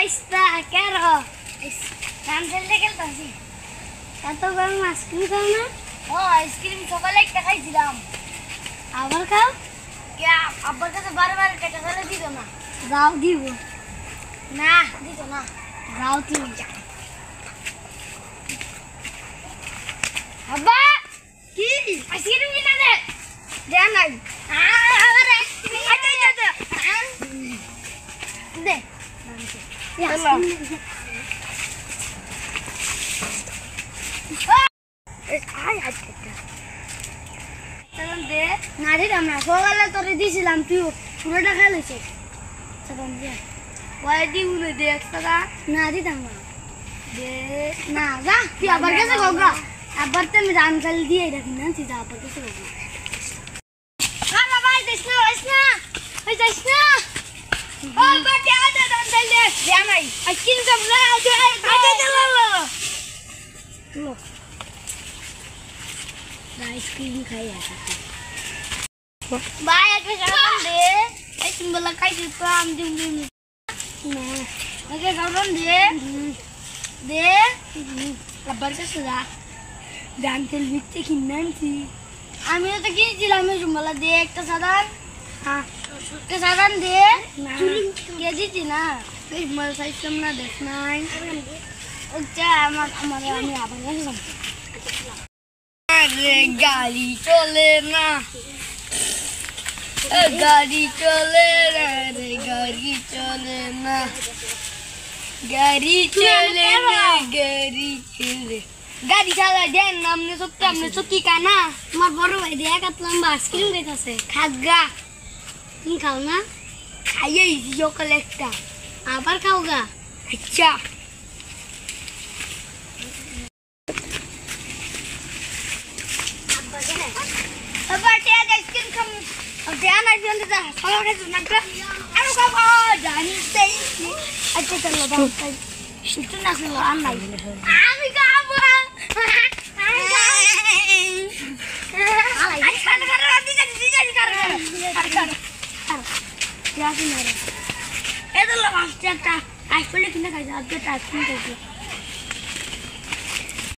Está, caro. Cancel de খেলতাছি এত গরম ice cream খাও না ও আইসক্রিম সকালে একটা খাইছিলাম আবার খাও কে আব্বার কাছে বারবার টাকা ফেলে দিত না যাও দিব না দিত না যাও তুমি আব্বা কি আইসক্রিম কিনা দে দে নাই আবার আইসক্রিম দে সকালে তোরে দিয়েছিলাম তুই পুরোটা খেলেছে না দিতাম না যা তুই আবার কাছে গা আবার তো আমি রান চাল দিয়ে রাখি না তুই যা আবার কাছে आइसक्रीम खाई बाय के गार्डन दे आइसक्रीम वाला खाई तो आम दूंगी ना ओके गार्डन दे रबर का सजा जानतेल बिकते किन्नांची आम्ही तो किनছিলাম मला दे একটা সাধারণ हां के साधारण दे के দিতি না এই মাল সাইজম না দেখ নাই ওটা আমার আমি আবার গেলাম अरे गाड़ी चले ना गाड़ी चले ना रे गाड़ी चले ना गाड़ी चले ना गाड़ी चले गाड़ी चला देन हमने सुक्की का ना मार बड़ो भाई दिया का लंबा आइसक्रीम देता से खागा नहीं खाओ ना खाइए यो कलेक्टा आपर खाओगा अच्छा ध्यान अच्छा चलो